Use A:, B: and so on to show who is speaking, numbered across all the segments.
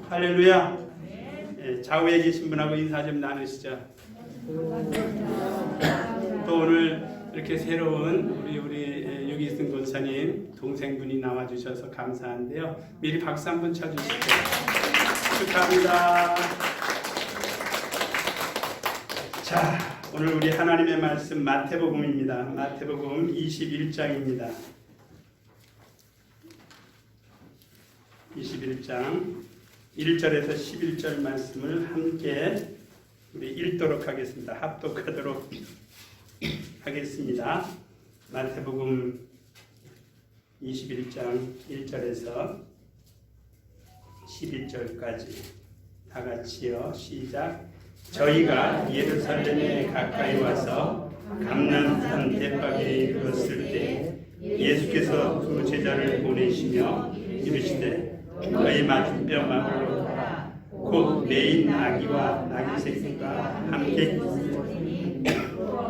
A: 할렐루야. 예, 좌우에 계신 분하고 인사 좀 나누시죠. 또 오늘 이렇게 새로운 우리 유기승 권사님 동생분이 나와주셔서 감사한데요. 미리 박수 한번 쳐주시죠. 축하합니다. 자, 오늘 우리 하나님의 말씀 마태복음입니다. 마태복음 21장입니다. 21장 1절에서 11절 말씀을 함께 우리 읽도록 하겠습니다. 합독하도록 하겠습니다. 마태복음 21장 1절에서 11절까지 다 같이요. 시작. 저희가 예루살렘에 가까이 와서 감람산 대박에 이르렀을 때 예수께서 두 제자를 보내시며 이르시되 너희 맞은뼈 마을로 가라. 곧 매인 나귀와 나귀 새끼가 함께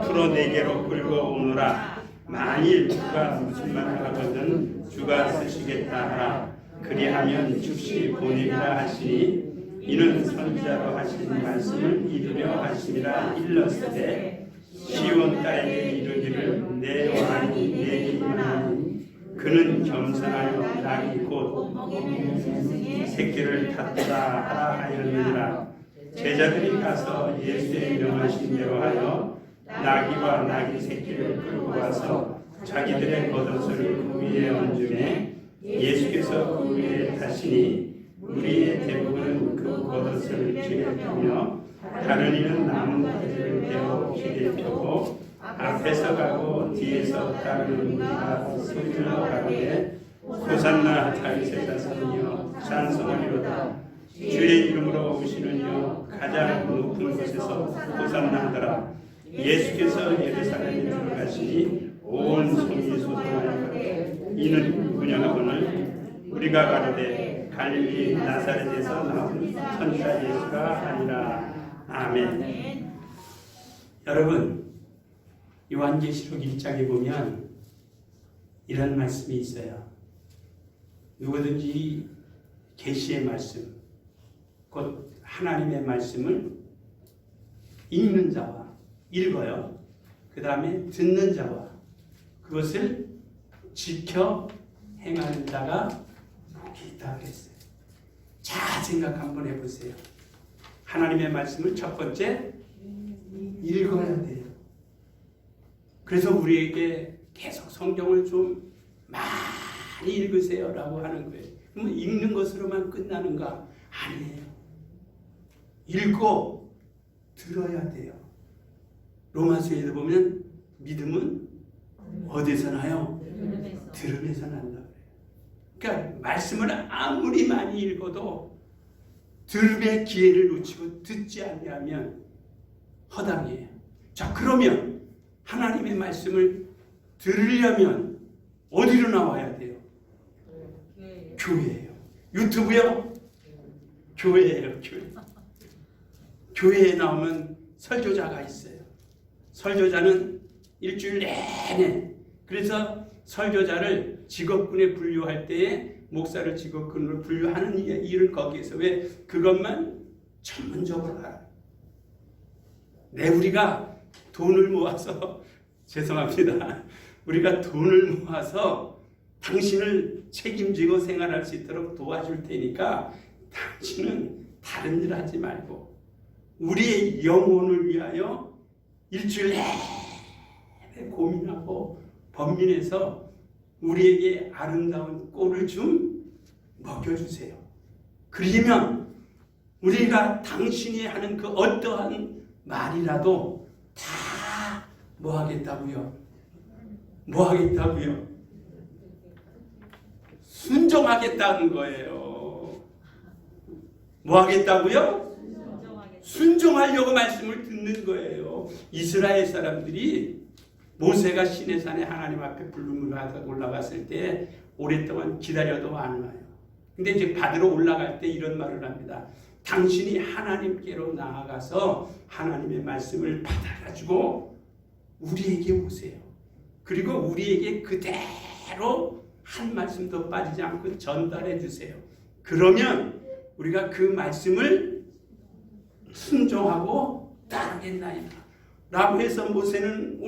A: 풀어 내게로 끌고 오노라. 만일 주가 무슨 말을 하거든 주가 쓰시겠다 하라. 그리하면 즉시 보내리라 하시니 이는 선지자로 하신 말씀을 이루려 하심이라. 일렀으되 시온 딸에게 이르기를 내 왕이 내게 임하니 그는 겸손하여 나귀 곧 새끼를 탔다 하라 하였느니라. 제자들이 가서 예수의 명하신 대로 하여 나귀와 나귀 새끼를 끌고 와서 자기들의 겉옷을 그 위에 얹음에 예수께서 그 위에 타시니 무리의 대부분은 그 겉옷을 길에 펴며 다른 이는 나뭇가지를 대고 길에 펴고 앞에서 가고 뒤에서 따르는 무리가 소리질러 가로되 호산나 다윗의 자손이여 찬송하리로다. 주의 이름으로 오시는 이여 가장 높은 곳에서 호산나더라. 예수께서 예루살렘에 들어가시니 온 손이 소동하여 이는 누구냐 하거늘 우리가 가로되 갈릴리 나사렛에서 나온 선지자 예수가 아니라. 아멘. 여러분, 요한계시록 1장에 보면 이런 말씀이 있어요. 누구든지 계시의 말씀, 곧 하나님의 말씀을 읽는 자와 읽어요. 그 다음에 듣는 자와 그것을 지켜 행하는 자가 복이 있다고 했어요. 자, 생각 한번 해보세요. 하나님의 말씀을 첫 번째 읽어야 돼요. 그래서 우리에게 계속 성경을 좀 많이 읽으세요라고 하는 거예요. 그러면 읽는 것으로만 끝나는가? 아니에요. 읽고 들어야 돼요. 로마서에도 보면 믿음은 어디서 나요? 들음에서 난다. 그러니까 말씀을 아무리 많이 읽어도 들음의 기회를 놓치고 듣지 않으면 허당이에요. 자, 그러면 하나님의 말씀을 들으려면 어디로 나와야 돼요? 교회예요. 유튜브요? 교회예요. 교회에 나오면 설교자가 있어요. 설교자는 일주일 내내, 그래서 설교자를 직업군에 분류할 때에 목사를 직업군으로 분류하는 일을 거기에서 왜 그것만 전문적으로 알아요. 우리가 돈을 모아서 죄송합니다. 우리가 돈을 모아서 당신을 책임지고 생활할 수 있도록 도와줄 테니까 당신은 다른 일 하지 말고 우리의 영혼을 위하여 일주일 내내 고민하고 번민해서 우리에게 아름다운 꼴을 좀 먹여주세요. 그러면 우리가 당신이 하는 그 어떠한 말이라도 다 뭐 하겠다고요? 뭐 하겠다고요? 순종하겠다는 거예요. 뭐 하겠다고요? 순종하려고 말씀을 듣는 거예요. 이스라엘 사람들이 모세가 시내산에 하나님 앞에 부름을 받아 올라갔을 때 오랫동안 기다려도 안 와요. 근데 이제 받으러 올라갈 때 이런 말을 합니다. 당신이 하나님께로 나아가서 하나님의 말씀을 받아가지고 우리에게 오세요. 그리고 우리에게 그대로 한 말씀도 빠지지 않고 전달해 주세요. 그러면 우리가 그 말씀을 순종하고 따르겠나이다 라고 해서 모세는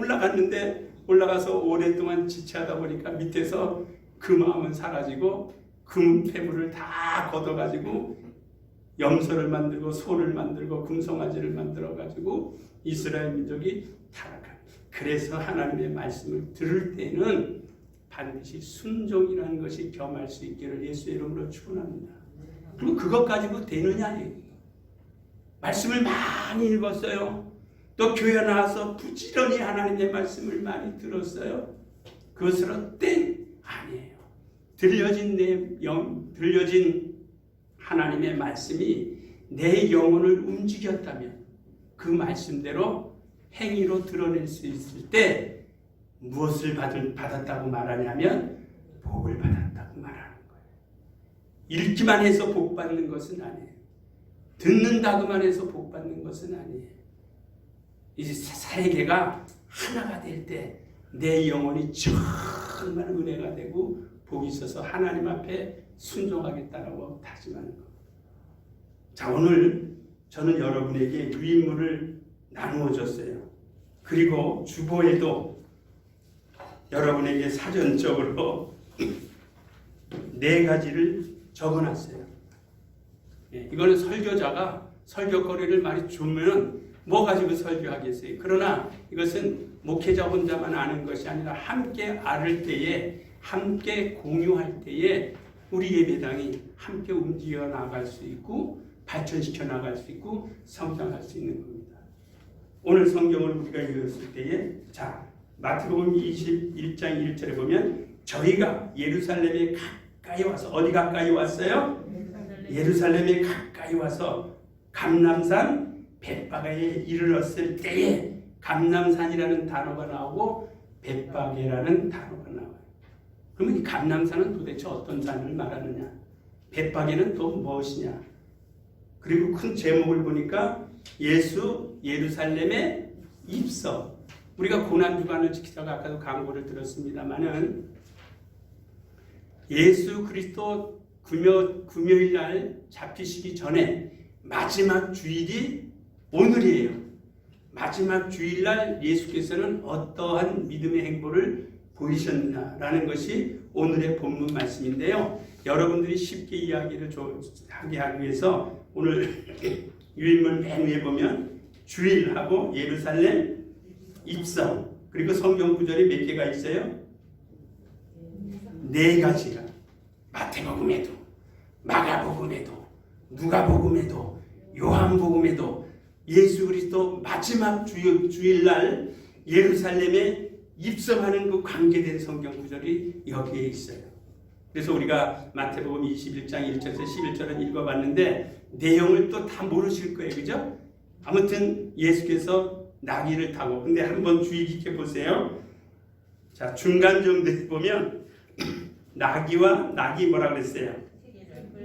A: 올라가서 오랫동안 지체하다 보니까 밑에서 그 마음은 사라지고 금 패물을 다 걷어가지고 염소를 만들고 소를 만들고 금송아지를 만들어가지고 이스라엘 민족이 타락한. 그래서 하나님의 말씀을 들을 때는 반드시 순종이라는 것이 겸할 수 있기를 예수의 이름으로 축원합니다. 그리고 그것 가지고 되느냐? 말씀을 많이 읽었어요. 또 교회 나와서 부지런히 하나님의 말씀을 많이 들었어요. 그것으로 땡 아니에요. 들려진 하나님의 말씀이 내 영혼을 움직였다면 그 말씀대로 행위로 드러낼 수 있을 때 무엇을 받았다고 말하냐면 복을 받았다고 말하는 거예요. 읽기만 해서 복 받는 것은 아니에요. 듣는다고만 해서 복 받는 것은 아니에요. 이제 세계가 하나가 될 때 내 영혼이 정말 은혜가 되고 복이 있어서 하나님 앞에 순종하겠다라고 다짐하는 겁니다. 자, 오늘 저는 여러분에게 유인물을 나누어 줬어요. 그리고 주보에도 여러분에게 사전적으로 4가지를 적어놨어요. 이거는 설교자가 설교거리를 많이 주면 뭐 가지고 설교하겠어요. 그러나 이것은 목회자 혼자만 아는 것이 아니라 함께 앓을 때에, 함께 공유할 때에 우리 예배당이 함께 움직여 나갈 수 있고 발전시켜 나갈 수 있고 성장할 수 있는 겁니다. 오늘 성경을 우리가 읽었을 때에, 자, 마태복음 21장 1절에 보면 저희가 예루살렘에 가까이 와서, 어디 가까이 왔어요? 예루살렘에 가까이 와서 감람산 벳바게에 이르렀을 때에, 감람산이라는 단어가 나오고 벳바게라는 단어가 나와요. 그러면 이 감람산은 도대체 어떤 산을 말하느냐? 벳바게는 또 무엇이냐? 그리고 큰 제목을 보니까 예수 예루살렘에 입성. 우리가 고난주간을 지키다가 아까도 강고를 들었습니다마는 예수 그리스도 금요일 날 잡히시기 전에 마지막 주일이 오늘이에요. 마지막 주일날 예수께서는 어떠한 믿음의 행보를 보이셨느냐라는 것이 오늘의 본문 말씀인데요. 여러분들이 쉽게 이야기를 하게 하기 위해서 오늘 유인물 맨 위에 보면 주일하고 예루살렘 입성, 그리고 성경 구절이 몇 개가 있어요? 4가지가. 마태복음에도, 마가복음에도, 누가복음에도, 요한복음에도 예수 그리스도 마지막 주일날 예루살렘에 입성하는 그 관계된 성경 구절이 여기에 있어요. 그래서 우리가 마태복음 21장 1절에서 11절을 읽어봤는데 내용을 또 다 모르실 거예요. 그죠? 아무튼 예수께서 나귀를 타고, 근데 한번 주의 깊게 보세요. 자, 중간 정도에 보면 나귀와 나귀 뭐라 그랬어요?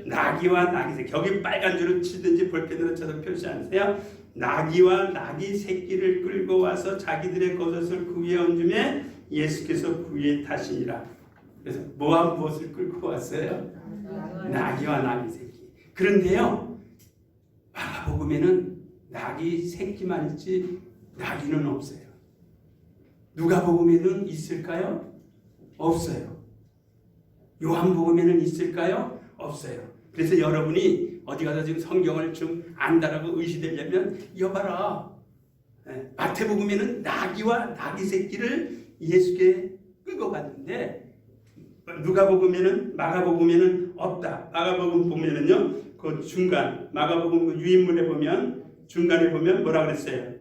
A: 나귀와 나귀, 여기 빨간 줄을 치든지 볼펜으로 쳐서 표시하세요. 나귀와 나귀 새끼를 끌고 와서 자기들의 겉옷을 그 위에 얹음에 예수께서 그 위에 타시니라. 그래서 무엇을 끌고 왔어요? 나귀와 나귀 새끼. 그런데요, 마가복음에는 나귀 새끼만 있지 나귀는 없어요. 누가복음에는 있을까요? 없어요. 요한복음에는 있을까요? 없어요. 그래서 여러분이 어디 가서 지금 성경을 좀 안다라고 의시되려면 여봐라. 마태복음에는 나귀와 나귀 새끼를 예수께 끌고 갔는데 누가복음에는, 마가복음에는 없다. 마가복음 보면은요, 그 중간, 마가복음 그 유인물에 보면 중간에 보면 뭐라 그랬어요?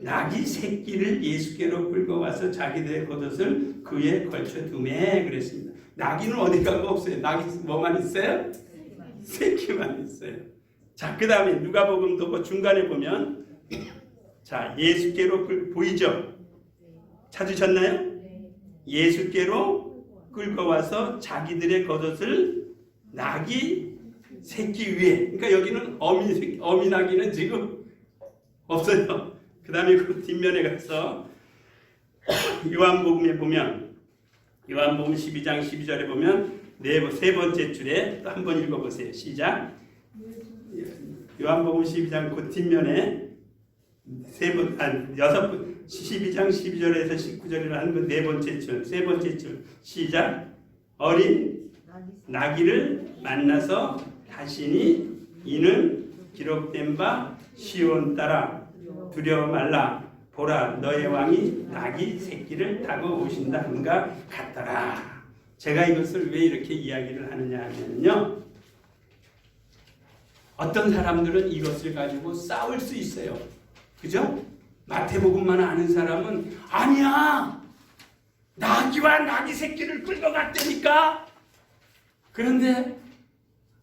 A: 나귀 새끼를 예수께로 끌고 와서 자기들의 겉옷을 그에 걸쳐 두매 그랬습니다. 나귀는 어디 가고 없어요. 나귀 뭐만 있어요? 새끼만 있어요. 자, 그 다음에 누가복음도 그 중간에 보면 자, 예수께로 보이죠? 찾으셨나요? 예수께로 끌고 와서 자기들의 겉옷을 나귀 새끼 위에. 그러니까 여기는 어미 나귀는 지금 없어요. 그 다음에 그 뒷면에 가서 요한복음에 보면, 요한복음 12장 12절에 보면 세 번째 줄에 또 한번 읽어보세요. 시작. 요한복음 12장 그 뒷면에 12장 12절에서 19절이라는 그 네 번째 줄, 세 번째 줄 시작. 어린 나귀를 만나서 다시니 이는 기록된 바 시온 따라 두려워 말라. 보라 너의 왕이 나귀 새끼를 타고 오신다 함과 같더라. 제가 이것을 왜 이렇게 이야기를 하느냐 하면요, 어떤 사람들은 이것을 가지고 싸울 수 있어요. 그죠? 마태복음만 아는 사람은 아니야, 나귀와 나귀 새끼를 끌고 갔다니까. 그런데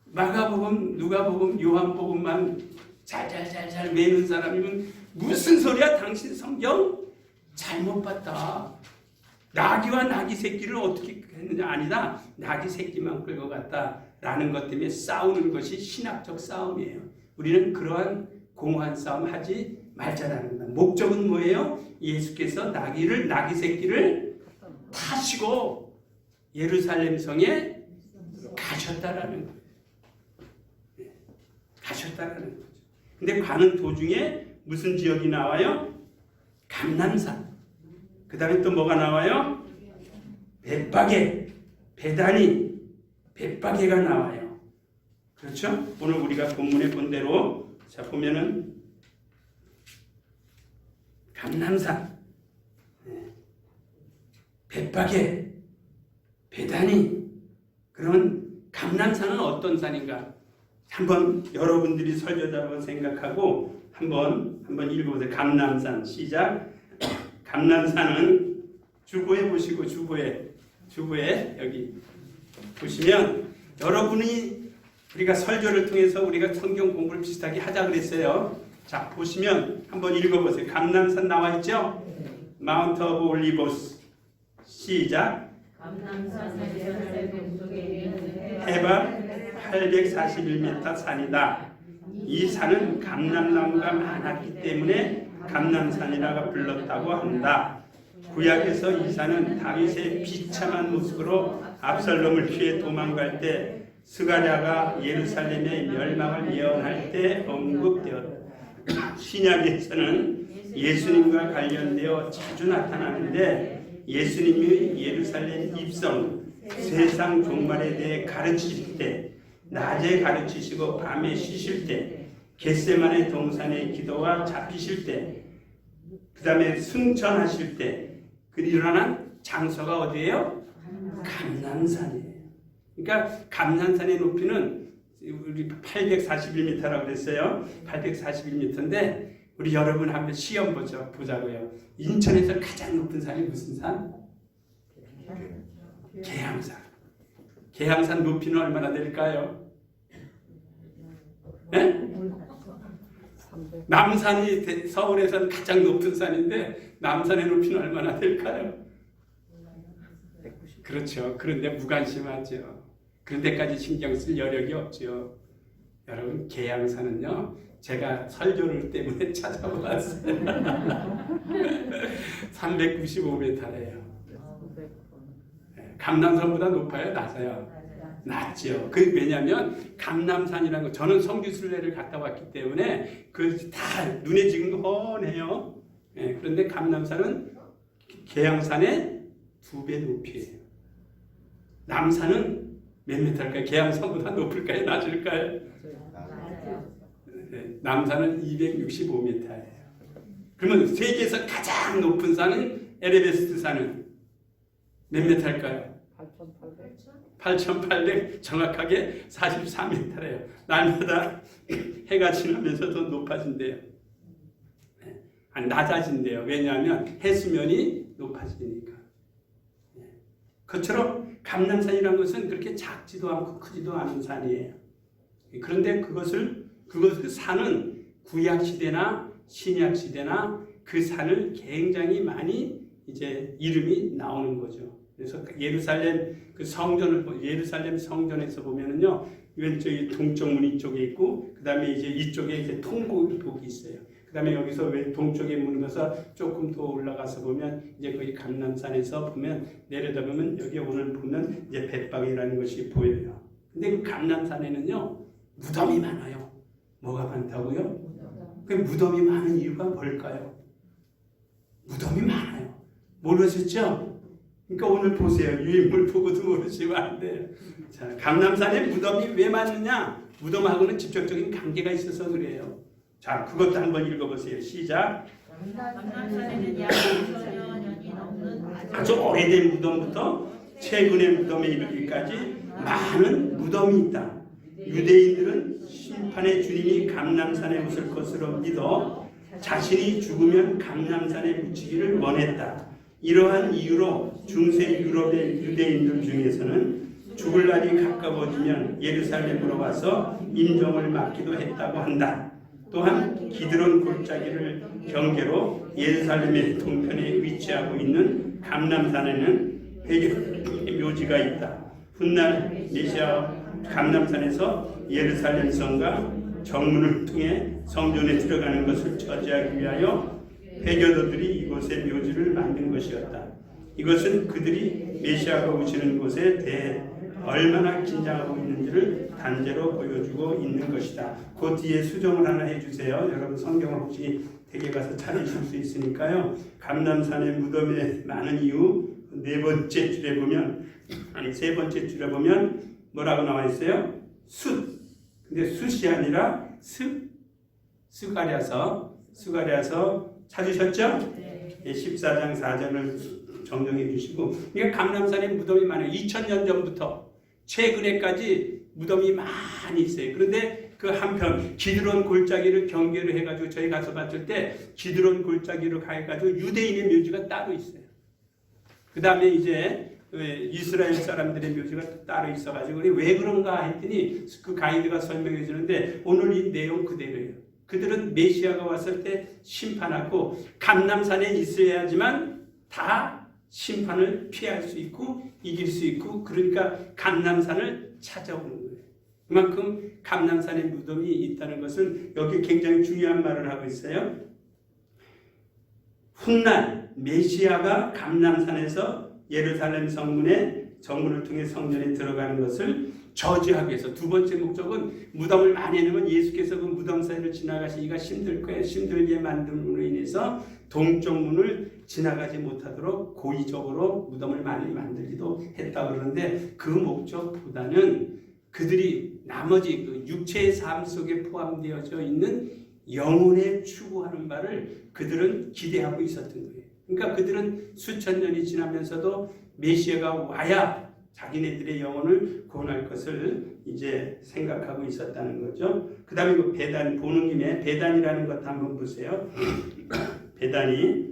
A: 마가복음, 누가복음, 요한복음만 잘 외우는 사람이면 무슨 소리야, 당신 성경 잘못 봤다. 나귀와 나귀 새끼를 어떻게 했느냐, 아니다, 나귀 새끼만 끌고 갔다라는 것 때문에 싸우는 것이 신학적 싸움이에요. 우리는 그러한 공허한 싸움 하지 말자라는 겁니다. 목적은 뭐예요? 예수께서 나귀 새끼를 타시고 예루살렘 성에 가셨다라는 거예요. 가셨다라는 거죠. 근데 가는 도중에 무슨 지역이 나와요? 감람산. 그 다음에 또 뭐가 나와요? 벳바게, 베다니, 벳바게가 나와요. 그렇죠? 오늘 우리가 본문에 본 대로 자 보면은 감람산, 벳바게, 베다니. 그러면 감람산은 어떤 산인가? 한번 여러분들이 설교자라고 생각하고 한번 읽어보세요. 감람산 시작. 감람산은 주보에 보시고 주보에 여기 보시면 여러분이 우리가 설교를 통해서 우리가 성경 공부를 비슷하게 하자 그랬어요. 자 보시면 한번 읽어보세요. 감람산 나와 있죠? 마운트 오브 올리브스 시작. 해발 841m 산이다. 이 산은 감람나무가 많았기 때문에 감람산이라고 불렀다고 한다. 구약에서 이 산은 다윗의 비참한 모습으로 압살롬을 피해 도망갈 때 스가랴가 예루살렘의 멸망을 예언할 때 언급되었다. 신약에서는 예수님과 관련되어 자주 나타나는데 예수님이 예루살렘 입성, 세상 종말에 대해 가르치실 때, 낮에 가르치시고 밤에 쉬실 때, 겟세마네 동산의 기도가 잡히실 때, 그 다음에 승천하실 때 그 일어난 장소가 어디예요? 감람산이에요. 그러니까 감람산의 높이는 우리 841m라고 그랬어요. 841m인데 우리 여러분 한번 시험 보자고요. 인천에서 가장 높은 산이 무슨 산? 계양산. 계양산 높이는 얼마나 될까요? 네? 남산이 서울에서는 가장 높은 산인데 남산의 높이는 얼마나 될까요? 그렇죠. 그런데 무관심하죠. 그런 데까지 신경 쓸 여력이 없죠. 여러분 계양산은요, 제가 설교를 때문에 찾아봤어요. 395m래요. 감람산보다 높아요? 낮아요? 낮죠. 그 왜냐하면 감람산이라는 거, 저는 성지순례를 갔다 왔기 때문에 그 다 눈에 지금 훤해요. 그런데 감람산은 계양산의 2배 높이에요. 남산은 몇 미터일까요? 계양산보다 높을까요? 낮을까요? 남산은 265m예요. 그러면 세계에서 가장 높은 산은 에베레스트 산은 몇 미터일까요? 8,800, 정확하게 44m래요. 날마다 해가 지나면서 더 높아진대요. 아니, 낮아진대요. 왜냐하면 해수면이 높아지니까. 그처럼 감람산이라는 것은 그렇게 작지도 않고 크지도 않은 산이에요. 그런데 그것을 산은 구약 시대나 신약 시대나 그 산을 굉장히 많이 이제 이름이 나오는 거죠. 그래서 예루살렘 그 예루살렘 성전에서 보면은요, 왼쪽이 동쪽 문 이쪽에 있고, 그 다음에 이제 이쪽에 이제 통곡이 있어요. 그 다음에 여기서 왼 동쪽에 문을 가서 조금 더 올라가서 보면 이제 거기 감람산에서 보면 내려다보면 여기 오늘 보면 이제 벳바게라는 것이 보여요. 근데 그 감람산에는요 무덤이 많아요. 뭐가 많다고요? 그 무덤이 많은 이유가 뭘까요? 무덤이 많아요. 모르셨죠? 그러니까 오늘 보세요. 유인물 보고도 모르시면 안 돼요. 자, 감람산에 무덤이 왜 많느냐? 무덤하고는 직접적인 관계가 있어서 그래요. 자, 그것도 한번 읽어보세요. 시작.
B: 감람산에는 약 2000년이 넘는
A: 아주 오래된 무덤부터 최근의 무덤에 이르기까지 많은 무덤이 있다. 유대인들은 심판의 주님이 감람산에 오실 것으로 믿어 자신이 죽으면 감람산에 묻히기를 원했다. 이러한 이유로 중세 유럽의 유대인들 중에서는 죽을 날이 가까워지면 예루살렘으로 와서 임종을 맞기도 했다고 한다. 또한 기드론 골짜기를 경계로 예루살렘의 동편에 위치하고 있는 감람산에는 회개의 묘지가 있다. 훗날 메시아 감람산에서 예루살렘 성과 정문을 통해 성전에 들어가는 것을 저지하기 위하여 회교도들이 이곳에 묘지를 만든 것이었다. 이것은 그들이 메시아가 오시는 곳에 대해 얼마나 긴장하고 있는지를 단죄로 보여주고 있는 것이다. 그 뒤에 수정을 하나 해주세요. 여러분 성경 없이 댁에 가서 찾으실 수 있으니까요. 감람산의 무덤에 많은 이유 세 번째 줄에 보면 뭐라고 나와 있어요? 숫. 근데 숫이 아니라 수가랴서 찾으셨죠? 네. 14장 4절을 정정해 주시고, 그러니까 감람산에 무덤이 많아요. 2000년 전부터 최근에까지 무덤이 많이 있어요. 그런데 그 한편 기드론 골짜기를 경계로 해가지고 저희 가서 봤을 때 기드론 골짜기로 가가지고 유대인의 묘지가 따로 있어요. 그 다음에 이제 이스라엘 사람들의 묘지가 따로 있어가지고 왜 그런가 했더니 그 가이드가 설명해 주는데 오늘 이 내용 그대로예요. 그들은 메시아가 왔을 때 심판하고 감람산에 있어야지만 다 심판을 피할 수 있고 이길 수 있고, 그러니까 감람산을 찾아오는 거예요. 그만큼 감람산에 무덤이 있다는 것은 여기 굉장히 중요한 말을 하고 있어요. 훗날 메시아가 감람산에서 예루살렘 정문을 통해 성전에 들어가는 것을 저지하기 위해서, 두 번째 목적은 무덤을 많이 해놓으면 예수께서 그 무덤 사이를 지나가시기가 힘들 거예요. 힘들게 만듦으로 인해서 동쪽 문을 지나가지 못하도록 고의적으로 무덤을 많이 만들기도 했다고 그러는데, 그 목적보다는 그들이 나머지 그 육체의 삶 속에 포함되어져 있는 영혼에 추구하는 바를 그들은 기대하고 있었던 거예요. 그러니까 그들은 수천 년이 지나면서도 메시아가 와야 자기네들의 영혼을 구원할 것을 이제 생각하고 있었다는 거죠. 그 다음에 그 배단, 보는 김에 배단이라는 것 한번 보세요. 배단이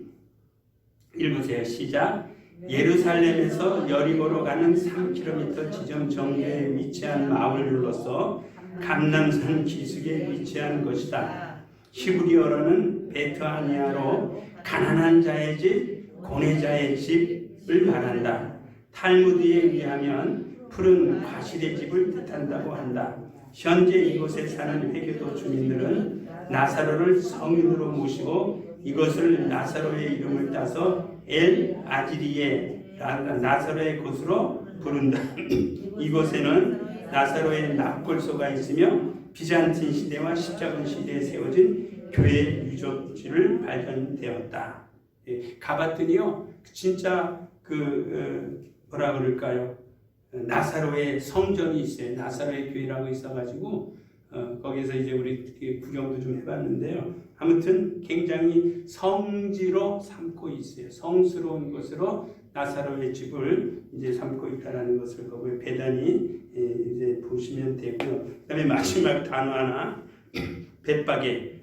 A: 읽으세요. 시작. 예루살렘에서 여리고로 가는 3km 지점 정도에 위치한 마을로서 감람산 기슭에 위치한 것이다. 히브리어로는 베트아니아로 가난한 자의 집, 고뇌자의 집을 말한다. 탈무드에 의하면 푸른 과실의 집을 뜻한다고 한다. 현재 이곳에 사는 회교도 주민들은 나사로를 성인으로 모시고 이것을 나사로의 이름을 따서 엘 아지리에 나사로의 곳으로 부른다. 이곳에는 나사로의 납골소가 있으며 비잔틴 시대와 십자군 시대에 세워진 교회 유적지를 발견되었다. 가봤더니요, 진짜 뭐라 그럴까요? 나사로의 성전이 있어요. 나사로의 교회라고 있어가지고 거기서 이제 우리 구경도 좀 해봤는데요. 아무튼 굉장히 성지로 삼고 있어요. 성스러운 곳으로 나사로의 집을 이제 삼고 있다라는 것을 거기 배단이 이제 보시면 되고요. 그다음에 마지막 단어 하나, 벳바게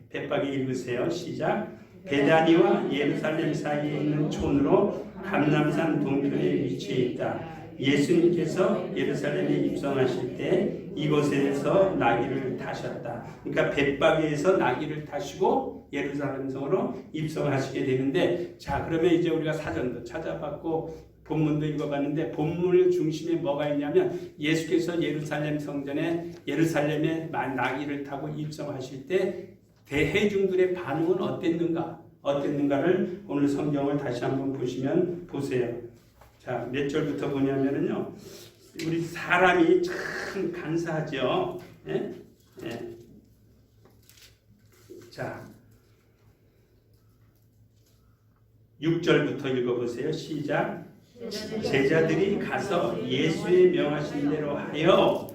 A: 읽으세요. 시작. 베다니와 예루살렘 사이에 있는 촌으로 감람산 동편에 위치해 있다. 예수님께서 예루살렘에 입성하실 때 이곳에서 나귀를 타셨다. 그러니까 벳바게에서 나귀를 타시고 예루살렘 성으로 입성하시게 되는데, 자, 그러면 이제 우리가 사전도 찾아봤고 본문도 읽어봤는데, 본문 중심에 뭐가 있냐면 예수께서 예루살렘 성전에 예루살렘에 나귀를 타고 입성하실 때 대회중들의 반응은 어땠는가를 오늘 성경을 다시 한번 보세요. 자, 몇 절부터 보냐면요, 우리 사람이 참 간사하죠. 예? 예. 자, 6절부터 읽어보세요. 시작. 제자들이 가서 예수의 명하신 대로 하여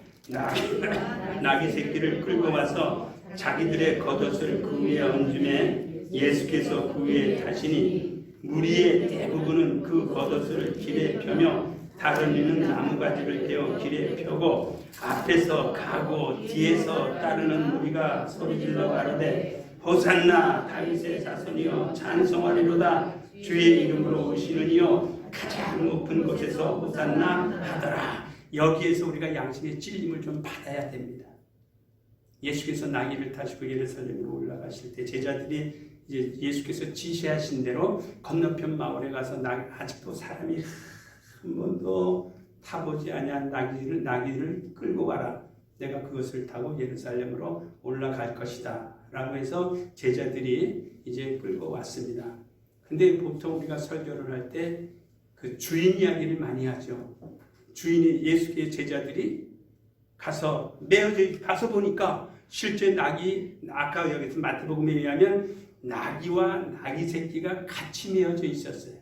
A: 나귀 새끼를 끌고 와서 자기들의 겉옷을 그 위에 얹음에 예수께서 그 위에 타시니 무리의 대부분은 그 겉옷을 길에 펴며 다른 이는 나무가지를 베어 길에 펴고 앞에서 가고 뒤에서 따르는 무리가 소리질러 가로되 호산나 다윗의 자손이여 찬송하리로다 주의 이름으로 오시는 이여 가장 높은 곳에서 호산나 하더라. 여기에서 우리가 양심의 찔림을 좀 받아야 됩니다. 예수께서 나귀를 타시고 예루살렘으로 올라가실 때 제자들이 이제 예수께서 지시하신 대로 건너편 마을에 가서 아직도 사람이 한 번도 타보지 아니한 나귀를 끌고 가라. 내가 그것을 타고 예루살렘으로 올라갈 것이다. 라고 해서 제자들이 이제 끌고 왔습니다. 근데 보통 우리가 설교를 할 때 그 주인 이야기를 많이 하죠. 주인이 예수의 제자들이 가서 가서 보니까 실제 낙이 아까 여기서 마태복음에 의하면 나귀와 나귀 새끼가 같이 메어져 있었어요.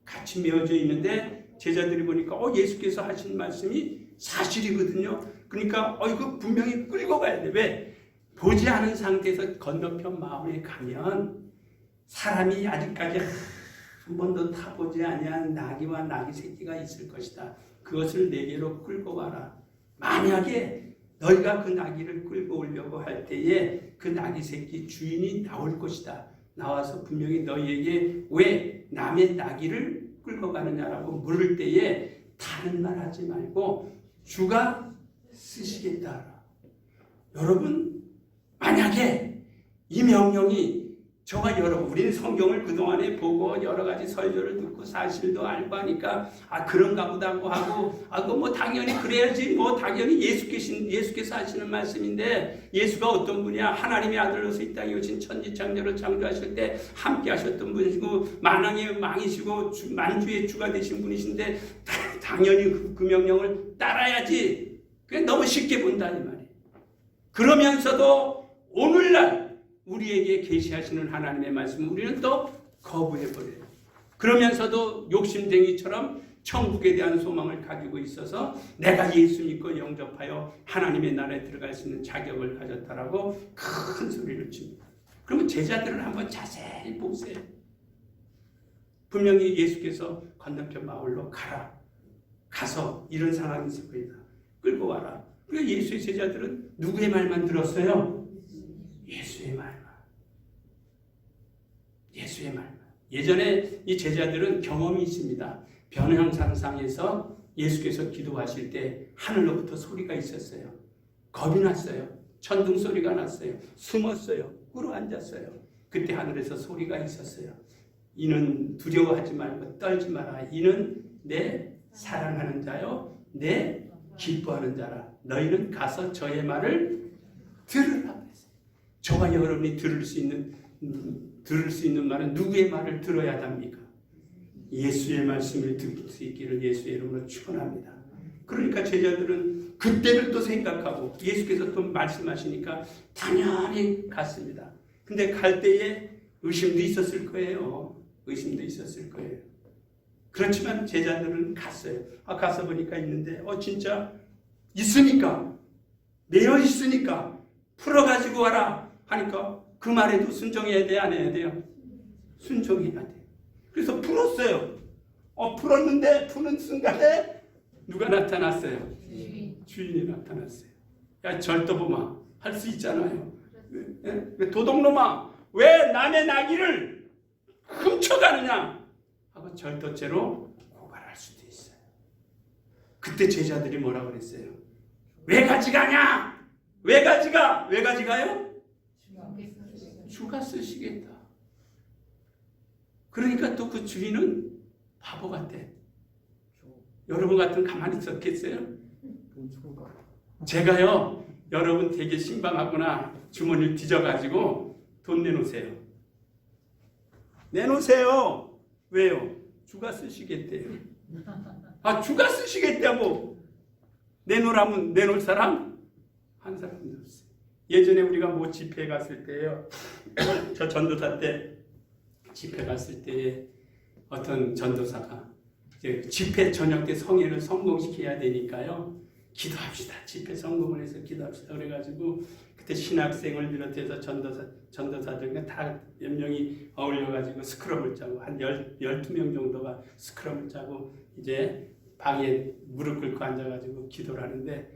A: 같이 메어져 있는데 제자들이 보니까 예수께서 하신 말씀이 사실이거든요. 그러니까 이거 분명히 끌고 가야 돼. 왜? 보지 않은 상태에서 건너편 마을에 가면 사람이 아직까지 한 번도 타보지 아니한 나귀와 나귀 새끼가 있을 것이다. 그것을 내게로 끌고 가라. 만약에 너희가 그 나귀를 끌고 오려고 할 때에 그 나귀 새끼 주인이 나올 것이다. 나와서 분명히 너희에게 왜 남의 나귀를 끌고 가느냐라고 물을 때에 다른 말 하지 말고 주가 쓰시겠다. 여러분, 만약에 이 명령이 저와 여러분, 우리는 성경을 그동안에 보고 여러 가지 설교를 듣고 사실도 알고 하니까 그런가 보다 하고 그거 뭐 당연히 그래야지 뭐 당연히 예수께서 하시는 말씀인데 예수가 어떤 분이야? 하나님의 아들로서 이 땅에 오신 천지창조를 창조하실 때 함께 하셨던 분이시고 만왕의 왕이시고 만주의 주가 되신 분이신데 당연히 그 명령을 따라야지. 그게 너무 쉽게 본다 이 말이에요. 그러면서도 오늘날 우리에게 계시하시는 하나님의 말씀을 우리는 또 거부해버려요. 그러면서도 욕심쟁이처럼 천국에 대한 소망을 가지고 있어서 내가 예수 믿고 영접하여 하나님의 나라에 들어갈 수 있는 자격을 가졌다라고 큰 소리를 칩니다. 그러면 제자들을 한번 자세히 보세요. 분명히 예수께서 건너편 마을로 가라. 가서 이런 상황이 있을 거다. 끌고 와라. 그래서 예수의 제자들은 누구의 말만 들었어요? 예수의 말만. 예수의 말만. 예전에 이 제자들은 경험이 있습니다. 변형상상에서 예수께서 기도하실 때 하늘로부터 소리가 있었어요. 겁이 났어요. 천둥 소리가 났어요. 숨었어요. 꿇어 앉았어요. 그때 하늘에서 소리가 있었어요. 이는 두려워하지 말고 떨지 마라. 이는 내 사랑하는 자요. 내 기뻐하는 자라. 너희는 가서 저의 말을 들으라. 저와 여러분이 들을 수 있는 말은 누구의 말을 들어야 합니까? 예수의 말씀을 들을 수 있기를 예수의 이름으로 축원합니다. 그러니까 제자들은 그때를 또 생각하고 예수께서 또 말씀하시니까 당연히 갔습니다. 근데 갈 때에 의심도 있었을 거예요. 의심도 있었을 거예요. 그렇지만 제자들은 갔어요. 가서 보니까 있는데 진짜 있으니까 매여 있으니까 풀어가지고 와라 하니까 그 말에도 순종해야 돼, 안 해야 돼요? 순종해야 돼. 그래서 풀었어요. 풀었는데 푸는 순간에 누가 나타났어요? 주인이 나타났어요. 야 절도범아, 할 수 있잖아요. 도둑놈아, 왜 남의 나귀를 훔쳐가느냐 하고 절도죄로 고발할 수도 있어요. 그때 제자들이 뭐라고 그랬어요? 왜 가져가냐? 왜 가져가? 왜 가져가요? 주가 쓰시겠다. 그러니까 또 그 주인은 바보 같아. 여러분 같으면 가만히 있었겠어요? 제가요, 여러분 되게 신방하거나 주머니를 뒤져가지고 돈 내놓으세요. 내놓으세요. 왜요? 주가 쓰시겠대요. 주가 쓰시겠다고 내놓으라면 내놓을 사람? 한 사람도 없어요. 예전에 우리가 뭐 집회 갔을 때요. 저 전도사 때 집회 갔을 때 어떤 전도사가 이제 집회 저녁 때 성회를 성공시켜야 되니까요. 기도합시다. 집회 성공을 해서 기도합시다. 그래가지고 그때 신학생을 비롯해서 전도사들 다 몇 명이 어울려가지고 스크럼을 짜고 한 12명 정도가 스크럼을 짜고 이제 방에 무릎 꿇고 앉아가지고 기도를 하는데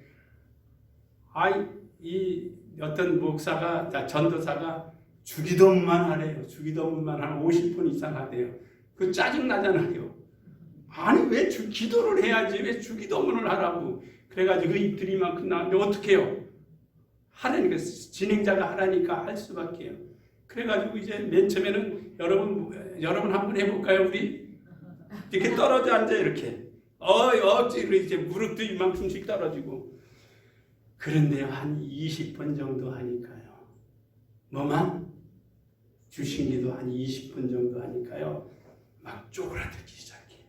A: 이 어떤 목사가 전도사가 주기도문만 하래요. 주기도문만 한 50분 이상 하대요. 그 짜증나잖아요. 아니 왜 기도를 해야지 왜 주기도문을 하라고. 그래가지고 입들이 만큼 나왔는데 어떻게 해요? 하라니까 진행자가 하라니까 할 수밖에요. 그래가지고 이제 맨 처음에는 여러분 한번 해볼까요 우리? 이렇게 떨어져 앉아 이렇게 억지로 이제 무릎도 이만큼씩 떨어지고 그런데요 한 20분 정도 하니까요 뭐만 주신기도 한 20분 정도 하니까요 막 쪼그라들기 시작해요.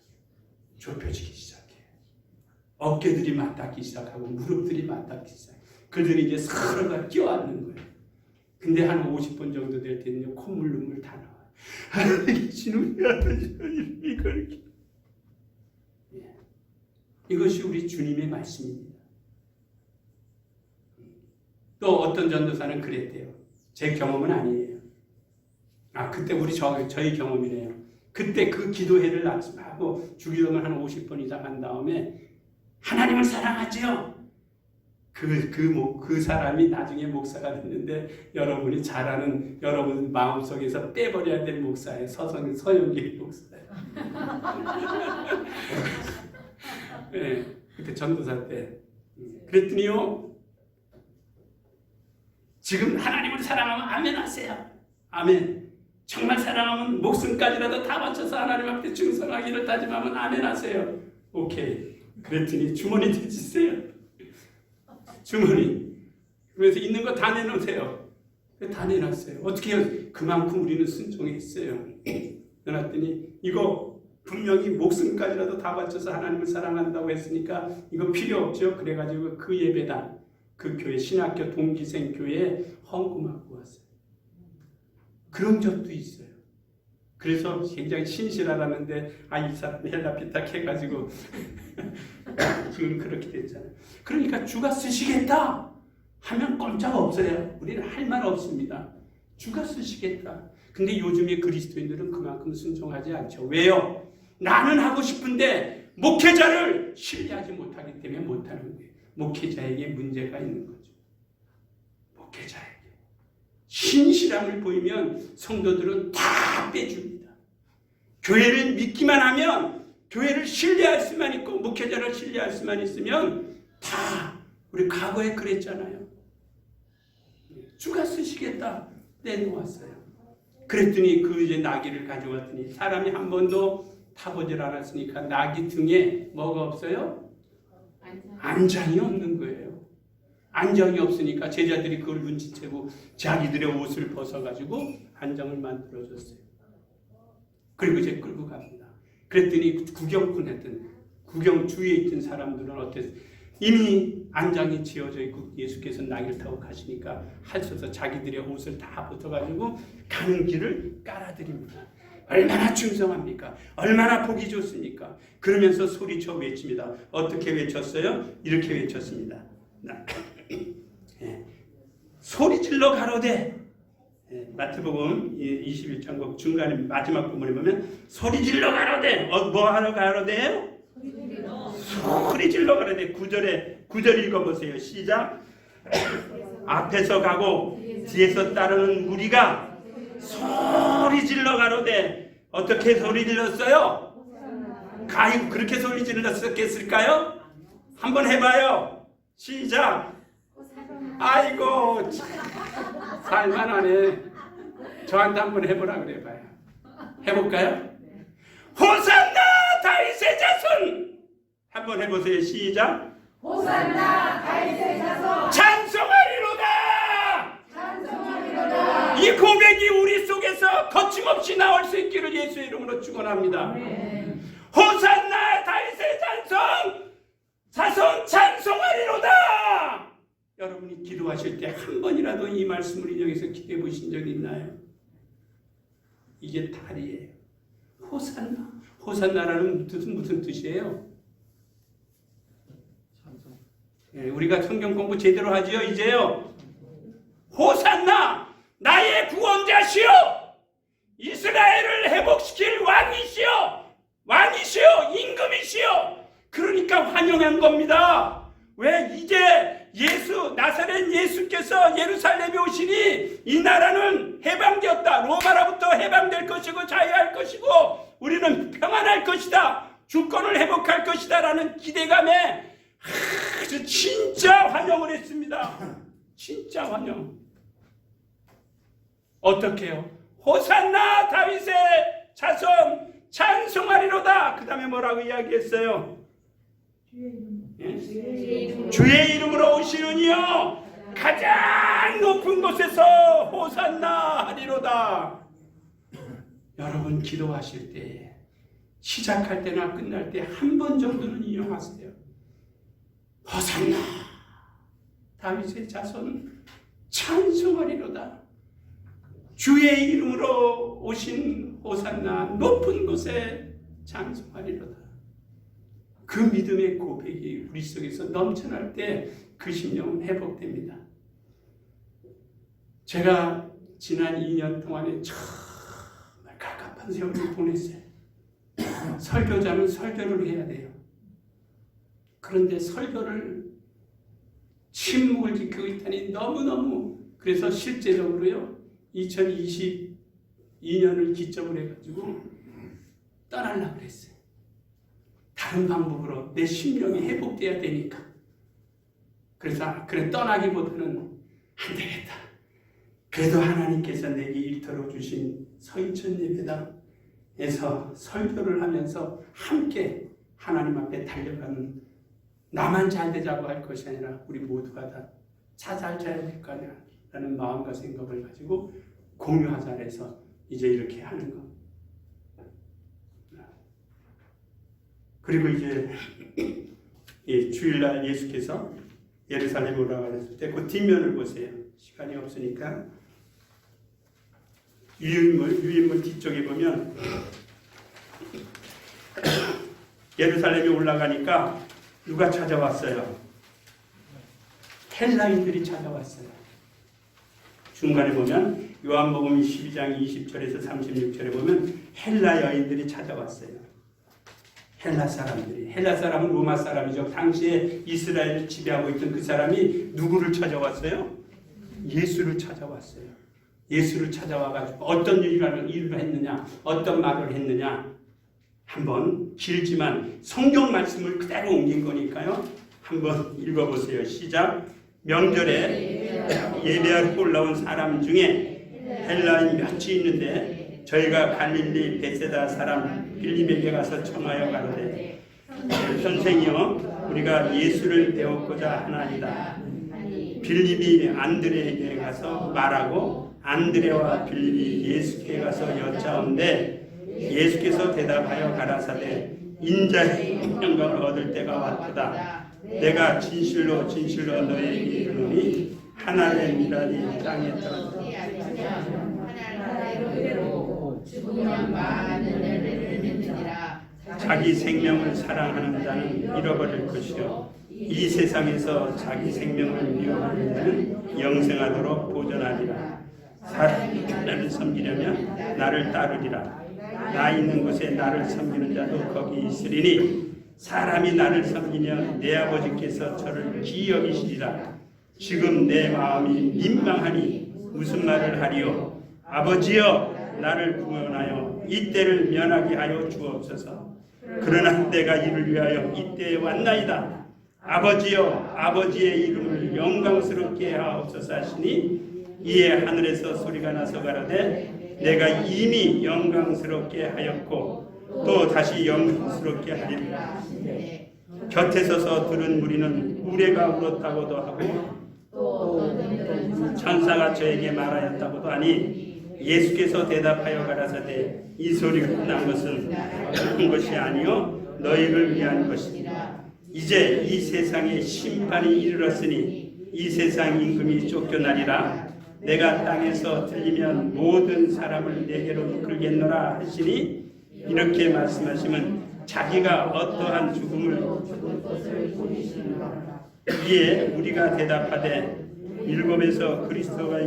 A: 좁혀지기 시작해요. 어깨들이 맞닿기 시작하고 무릎들이 맞닿기 시작해요. 그들이 이제 서로가 껴안는 거예요. 근데 한 50분 정도 될 때는요 콧물 눈물 다 나와요. 하나님의 신우이 이름이 그렇게 이것이 우리 주님의 말씀입니다. 또 어떤 전도사는 그랬대요. 제 경험은 아니에요. 그때 저희 경험이네요. 그때 그 기도회를 하고 주기도문 한 50분 이상 한 다음에 하나님을 사랑하죠. 그 사람이 나중에 목사가 됐는데 여러분이 잘 아는 여러분 마음속에서 빼버려야 될 목사예요. 서영길 목사예요. 네, 그때 전도사 때 그랬더니요 지금 하나님을 사랑하면 아멘 하세요. 아멘. 정말 사랑하면 목숨까지라도 다 바쳐서 하나님 앞에 충성하기를 다짐하면 아멘 하세요. 오케이. 그랬더니 주머니 뒤지세요. 주머니. 그래서 있는 거 다 내놓으세요. 다 내놨어요. 어떻게 해요? 그만큼 우리는 순종했어요. 내놨더니 이거 분명히 목숨까지라도 다 바쳐서 하나님을 사랑한다고 했으니까 이거 필요 없죠. 그래가지고 그 예배당, 그 교회 신학교 동기생 교회에 헌금하고 왔어요. 그런 적도 있어요. 그래서 굉장히 신실하다는데 이 사람 헬라피탁 해가지고 지금 그렇게 됐잖아요. 그러니까 주가 쓰시겠다 하면 꼼짝 없어요. 우리는 할 말 없습니다. 주가 쓰시겠다. 근데 요즘의 그리스도인들은 그만큼 순종하지 않죠. 왜요? 나는 하고 싶은데 목회자를 신뢰하지 못하기 때문에 못하는 거예요. 목회자에게 문제가 있는 거죠. 목회자에게 신실함을 보이면 성도들은 다 빼줍니다. 교회를 믿기만 하면 교회를 신뢰할 수만 있고 목회자를 신뢰할 수만 있으면 다 우리 과거에 그랬잖아요. 주가 쓰시겠다 내놓았어요. 그랬더니 이제 나귀를 가져왔더니 사람이 한 번도 타보질 않았으니까 나귀 등에 뭐가 없어요? 안장이 없는 거예요. 안장이 없으니까 제자들이 그걸 눈치채고 자기들의 옷을 벗어가지고 안장을 만들어줬어요. 그리고 이제 끌고 갑니다. 그랬더니 구경 주위에 있던 사람들은 어땠어요? 이미 안장이 지어져 있고 예수께서 나귀를 타고 가시니까 할 수 없어 자기들의 옷을 다 벗어가지고 가는 길을 깔아드립니다. 얼마나 충성합니까? 얼마나 보기 좋습니까? 그러면서 소리쳐 외칩니다. 어떻게 외쳤어요? 이렇게 외쳤습니다. 소리질러 가로되 마태복음 21장 중간에 마지막 부분에 보면 소리질러 가로되 뭐 하러 가로되요? 소리질러 가로되 9절 읽어보세요. 시작. 앞에서 가고 뒤에서 따르는 무리가 소리질러 가로되 어떻게 소리질렀어요? 가히 그렇게 소리질렀겠을까요? 한번 해봐요. 시작. 아이고 살만하네. 저한테 한번 해보라 그래봐요. 해볼까요? 호산나 다윗의 자손. 한번 해보세요. 시작.
B: 호산나 다윗의 자손.
A: 찬송하리로다.
B: 찬송하리로다.
A: 이 고백이 우리 속에서 거침없이 나올 수 있기를 예수의 이름으로 축원합니다. 호산나 다윗의 자손 찬송하리로다. 여러분이 기도하실 때 한 번이라도 이 말씀을 인용해서 기도해 보신 적이 있나요? 이게 달이에요. 호산나. 호산나라는 뜻은 무슨 뜻이에요? 우리가 성경 공부 제대로 하지요, 이제요. 호산나, 나의 구원자시오, 이스라엘을 회복시킬 왕이시오, 임금이시오. 그러니까 환영한 겁니다. 왜? 이제 나사렛 예수께서 예루살렘에 오시니 이 나라는 해방되었다. 로마로부터 해방될 것이고 자유할 것이고 우리는 평안할 것이다. 주권을 회복할 것이다 라는 기대감에 아주 진짜 환영을 했습니다. 진짜 환영. 어떻게 해요? 호산나 다윗의 자손 찬송하리로다. 그 다음에 뭐라고 이야기했어요? 주의 이름으로 오시는 이여 가장 높은 곳에서 호산나 하리로다. 여러분 기도하실 때 시작할 때나 끝날 때 한 번 정도는 인용하세요. 호산나 다윗의 자손 찬송하리로다. 주의 이름으로 오신 호산나 높은 곳에 찬송하리로다. 그 믿음의 고백이 우리 속에서 넘쳐날 때 그 심령은 회복됩니다. 제가 지난 2년 동안에 정말 갑갑한 세월을 보냈어요. 설교자는 설교를 해야 돼요. 그런데 설교를 침묵을 지키고 있다니 너무너무, 그래서 실제적으로요 2022년을 기점으로 해가지고 떠나려고 그랬어요. 다른 방법으로 내 심령이 회복돼야 되니까. 그래서 떠나기보다는 안 되겠다. 그래도 하나님께서 내게 일터로 주신 서인천 예배당에서 설교를 하면서 함께 하나님 앞에 달려가는, 나만 잘 되자고 할 것이 아니라 우리 모두가 다 잘 될 거 아니야 라는 마음과 생각을 가지고 공유하자 해서 이제 이렇게 하는 거. 그리고 이제 주일날 예수께서 예루살렘에 올라가셨을 때 그 뒷면을 보세요. 시간이 없으니까 유인물 뒤쪽에 보면 예루살렘에 올라가니까 누가 찾아왔어요? 헬라인들이 찾아왔어요. 중간에 보면 요한복음 12장 20절에서 36절에 보면 헬라 여인들이 찾아왔어요. 헬라 사람들이. 헬라 사람은 로마 사람이죠. 당시에 이스라엘을 지배하고 있던 그 사람이 누구를 찾아왔어요? 예수를 찾아왔어요. 예수를 찾아와가지고 어떤 일을 했느냐, 어떤 말을 했느냐, 한번 길지만 성경 말씀을 그대로 옮긴 거니까요. 한번 읽어보세요. 시작. 명절에 예배하러 올라온 사람 중에 헬라인 몇이 있는데 저희가 갈릴리 베세다 사람 빌립에게 가서 청하여 가로되 선생이여 우리가 예수를 배웠고자 하나이다. 빌립이 안드레에게 가서 말하고 안드레와 빌립이 예수께 가서 여짜온데 예수께서 대답하여 가라사대 인자의 영광을 얻을 때가 왔도다. 내가 진실로 너에게 이르노니 하나의 미랄이 땅에 떨어져 자기 생명을 사랑하는 자는 잃어버릴 것이요 이 세상에서 자기 생명을 미워하는 자는 영생하도록 보존하리라. 사람이 나를 섬기려면 나를 따르리라. 나 있는 곳에 나를 섬기는 자도 거기 있으리니 사람이 나를 섬기면 내 아버지께서 저를 기여기시리라. 지금 내 마음이 민망하니 무슨 말을 하리요? 아버지여 나를 구원하여 이때를 면하게 하여 주옵소서. 그러나 내가 이를 위하여 이때에 왔나이다. 아버지여 아버지의 이름을 영광스럽게 하옵소서 하시니 이에 하늘에서 소리가 나서 가라되 내가 이미 영광스럽게 하였고 또 다시 영광스럽게 하리라. 곁에 서서 들은 무리는 우레가 울었다고도 하고 천사가 저에게 말하였다고도 하니 예수께서 대답하여 가라사대 이 소리가 난 것은 한 것이 아니요 너희를 위한 것이니라. 이제 이 세상에 심판이 이르렀으니 이 세상 임금이 쫓겨나리라. 내가 땅에서 들리면 모든 사람을 내게로 이끌겠노라 하시니 이렇게 말씀하시면 자기가 어떠한 죽음을 이에 우리가 대답하되 율법에서 그리스도가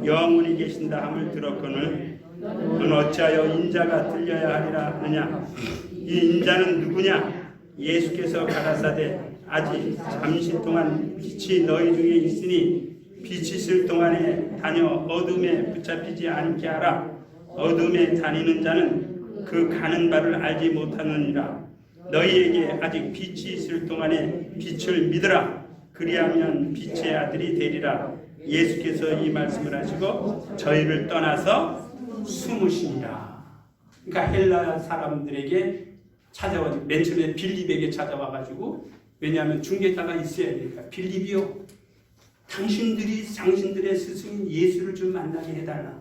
A: 영원히 계신다 함을 들었거늘 넌 어찌하여 인자가 들려야 하리라 하느냐. 이 인자는 누구냐. 예수께서 가라사대 아직 잠시 동안 빛이 너희 중에 있으니 빛이 있을 동안에 다녀 어둠에 붙잡히지 않게 하라. 어둠에 다니는 자는 그 가는 바를 알지 못하느니라. 너희에게 아직 빛이 있을 동안에 빛을 믿으라. 그리하면 빛의 아들이 되리라. 예수께서 이 말씀을 하시고 저희를 떠나서 숨으시니라. 그러니까 헬라 사람들에게 찾아와, 맨 처음에 빌립에게 찾아와가지고, 왜냐하면 중개자가 있어야 되니까, 빌립이요, 당신들의 스승인 예수를 좀 만나게 해달라.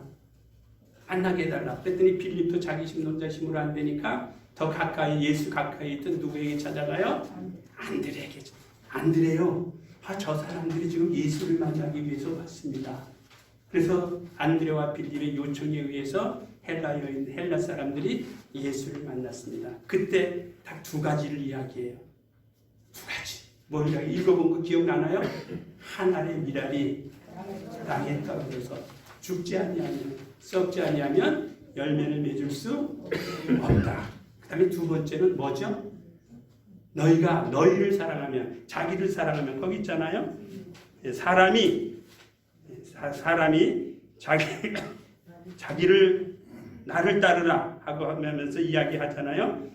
A: 그랬더니 빌립도 자기 신론자심으로 안 되니까 더 가까이, 예수 가까이 있던 누구에게 찾아가요? 안드레에게. 안드레요, 저 사람들이 지금 예수를 만나기 위해서 왔습니다. 그래서 안드레와 빌립의 요청에 의해서 헬라 사람들이 예수를 만났습니다. 그때 딱 두 가지를 이야기해요. 두 가지. 뭘 읽어본 거 기억나나요? 한 알의 미랄이 땅에 떨어져서 죽지 아니하면, 썩지 아니하면 열매를 맺을 수 없다. 그 다음에 두 번째는 뭐죠? 너희가 너희를 사랑하면, 자기를 사랑하면, 거기 있잖아요. 사람이 자기를 나를 따르라 하고 하면서 이야기하잖아요.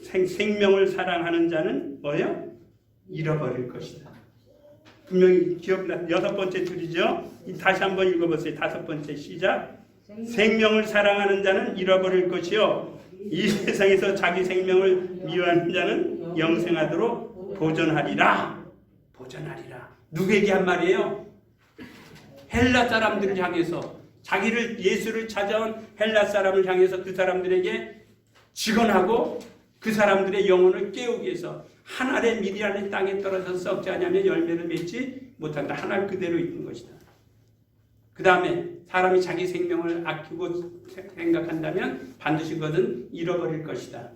A: 생명을 사랑하는 자는 뭐예요? 잃어버릴 것이다. 분명히 기억나. 여섯 번째 줄이죠. 다시 한번 읽어보세요. 다섯 번째 시작. 생명을 사랑하는 자는 잃어버릴 것이요 이 세상에서 자기 생명을 미워하는 자는 영생하도록 보존하리라. 누구에게 한 말이에요? 헬라 사람들을 향해서, 자기를, 예수를 찾아온 헬라 사람을 향해서 그 사람들에게 직언하고 그 사람들의 영혼을 깨우기 위해서 한 알의 미리알이 땅에 떨어져서 썩지 않으면 열매를 맺지 못한다. 한 알 그대로 있는 것이다. 그 다음에 사람이 자기 생명을 아끼고 생각한다면 반드시 그것은 잃어버릴 것이다.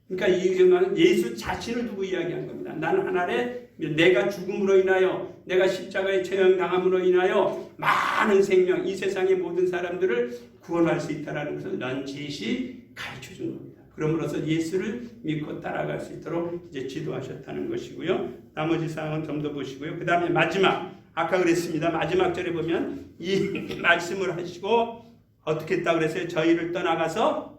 A: 그러니까 이 말은 예수 자신을 두고 이야기한 겁니다. 나는 한 알에 내가 죽음으로 인하여, 내가 십자가에 처형당함으로 인하여 많은 생명, 이 세상의 모든 사람들을 구원할 수 있다는 것을 넌지시 가르쳐 준 겁니다. 그러므로서 예수를 믿고 따라갈 수 있도록 이제 지도하셨다는 것이고요. 나머지 사항은 좀 더 보시고요. 그 다음에 마지막, 아까 그랬습니다. 마지막 절에 보면 이 말씀을 하시고 어떻게 했다고 그랬어요? 저희를 떠나가서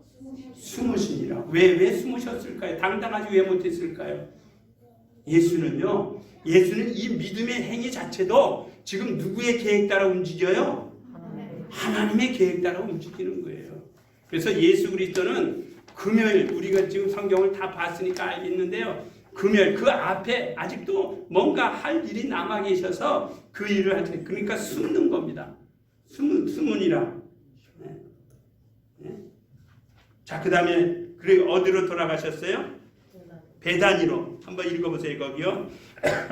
A: 숨으시니라. 왜 숨으셨을까요? 당당하지 왜 못했을까요? 예수는 이 믿음의 행위 자체도 지금 누구의 계획 따라 움직여요? 하나님의 계획 따라 움직이는 거예요. 그래서 예수 그리스도는 금요일, 우리가 지금 성경을 다 봤으니까 알겠는데요. 금요일 그 앞에 아직도 뭔가 할 일이 남아 계셔서 그 일을 하죠. 그러니까 숨는 겁니다. 숨으니라. 자, 그 다음에 그리고 어디로 돌아가셨어요? 베다니로. 한번 읽어보세요. 거기요.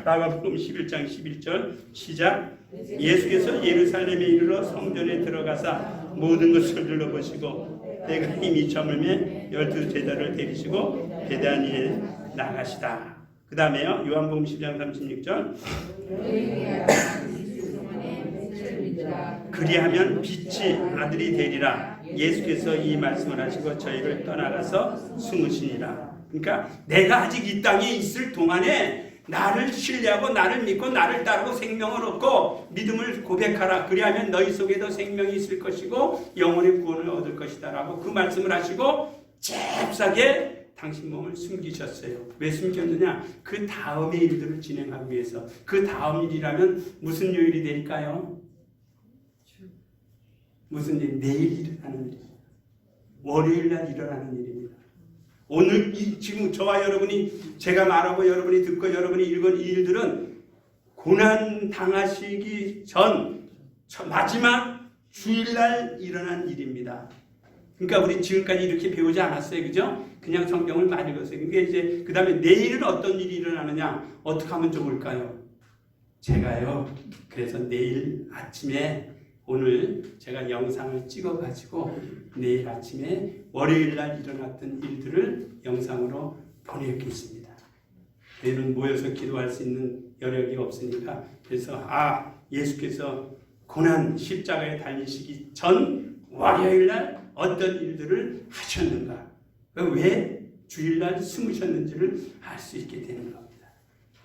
A: 마가복음 11장 11절 시작. 예수께서 예루살렘에 이르러 성전에 들어가사 모든 것을 둘러보시고 때가 이미 저물매 12 제자를 데리시고 베다니에 나가시다. 그 다음에요. 요한복음 10장 36절. 그리하면 빛이 아들이 되리라. 예수께서 이 말씀을 하시고 저희를 떠나가서 숨으시니라. 그러니까 내가 아직 이 땅에 있을 동안에 나를 신뢰하고 나를 믿고 나를 따르고 생명을 얻고 믿음을 고백하라. 그리하면 너희 속에도 생명이 있을 것이고 영혼의 구원을 얻을 것이다 라고 그 말씀을 하시고 잽싸게 당신 몸을 숨기셨어요. 왜 숨겼느냐? 그 다음의 일들을 진행하기 위해서. 그 다음 일이라면 무슨 요일이 될까요? 무슨 일? 내일 일어나는 일입니다. 월요일날 일어나는 일입니다. 오늘 지금 저와 여러분이, 제가 말하고 여러분이 듣고 여러분이 읽은 이 일들은 고난 당하시기 전 마지막 주일날 일어난 일입니다. 그러니까 우리 지금까지 이렇게 배우지 않았어요. 그죠? 그냥 성경을 많이 읽었어요. 그러니까 이제 그 다음에 내일은 어떤 일이 일어나느냐? 어떻게 하면 좋을까요? 제가요, 그래서 내일 아침에 오늘 제가 영상을 찍어가지고 내일 아침에 월요일날 일어났던 일들을 영상으로 보내겠습니다. 저희는 모여서 기도할 수 있는 여력이 없으니까 그래서 예수께서 고난 십자가에 달리시기 전 월요일날 어떤 일들을 하셨는가, 왜 주일날 숨으셨는지를 알 수 있게 되는 겁니다.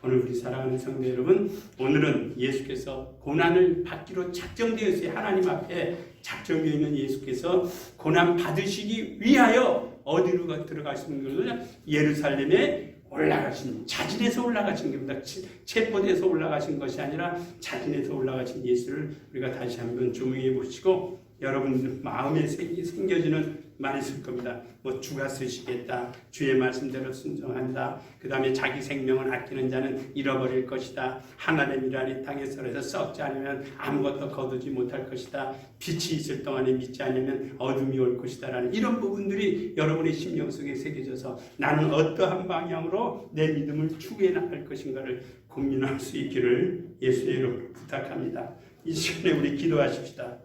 A: 오늘 우리 사랑하는 성도 여러분, 오늘은 예수께서 고난을 받기로 작정되었어요. 하나님 앞에 작정되어 있는 예수께서 고난 받으시기 위하여 어디로 들어가시는 것을 예루살렘에 올라가신, 자진해서 올라가신 겁니다. 체포돼서 올라가신 것이 아니라 자진해서 올라가신 예수를 우리가 다시 한번 조명해 보시고, 여러분 마음에 생겨지는 말이 있을 겁니다. 뭐 주가 쓰시겠다, 주의 말씀대로 순종한다, 그 다음에 자기 생명을 아끼는 자는 잃어버릴 것이다, 하나님이라 이 땅에 서려서 썩지 않으면 아무것도 거두지 못할 것이다, 빛이 있을 동안에 믿지 않으면 어둠이 올 것이다 라는 이런 부분들이 여러분의 심령 속에 새겨져서 나는 어떠한 방향으로 내 믿음을 추구해 나갈 것인가를 고민할 수 있기를 예수의 이름으로 부탁합니다. 이 시간에 우리 기도하십시다.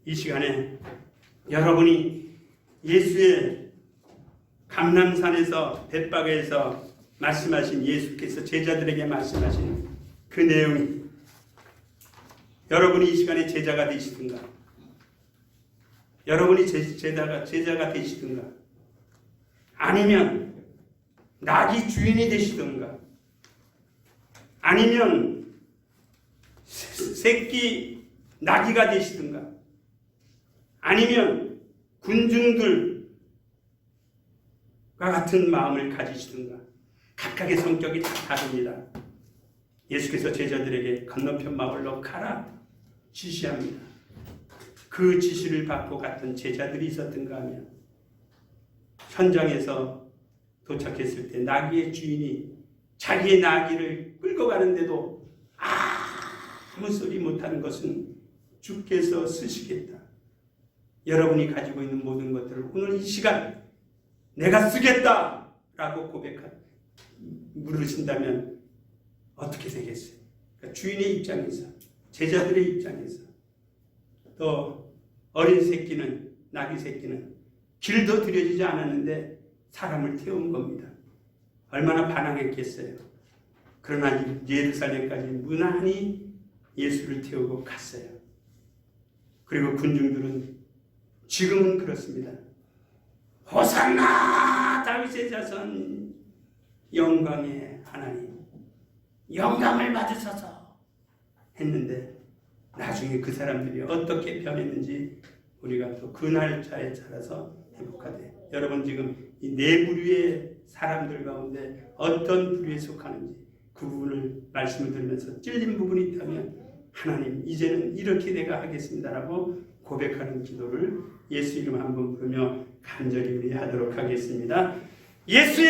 A: 이 시간에 여러분이 예수의 감람산에서 벳바게에서 말씀하신, 예수께서 제자들에게 말씀하신 그 내용이 여러분이 이 시간에 제자가 되시든가, 여러분이 제자가 되시든가, 아니면 낙이 주인이 되시든가, 아니면 새끼 나귀가 되시든가, 아니면 군중들과 같은 마음을 가지시든가, 각각의 성격이 다 다릅니다. 예수께서 제자들에게 건너편 마을로 가라 지시합니다. 그 지시를 받고 갔던 제자들이 있었던가 하면, 현장에서 도착했을 때 나귀의 주인이 자기의 나귀를 끌고 가는데도 아무 소리 못하는 것은 주께서 쓰시겠다. 여러분이 가지고 있는 모든 것들을 오늘 이 시간 내가 쓰겠다 라고 물으신다면 어떻게 되겠어요? 그러니까 주인의 입장에서, 제자들의 입장에서, 또 어린 새끼는, 나귀 새끼는 길도 들여지지 않았는데 사람을 태운 겁니다. 얼마나 반항했겠어요. 그러나 예루살렘까지 무난히 예수를 태우고 갔어요. 그리고 군중들은 지금은 그렇습니다. 호산나 다윗의 자손, 영광의 하나님, 영광을 받으소서 했는데 나중에 그 사람들이 어떻게 변했는지 우리가 또 그 날짜에 따라서 회복하되, 여러분 지금 이 네 부류의 사람들 가운데 어떤 부류에 속하는지 그 부분을 말씀을 들으면서 찔린 부분이 있다면 하나님 이제는 이렇게 내가 하겠습니다라고 고백하는 기도를 예수 이름 한번 부르며 간절히 우리 하도록 하겠습니다. 예수여!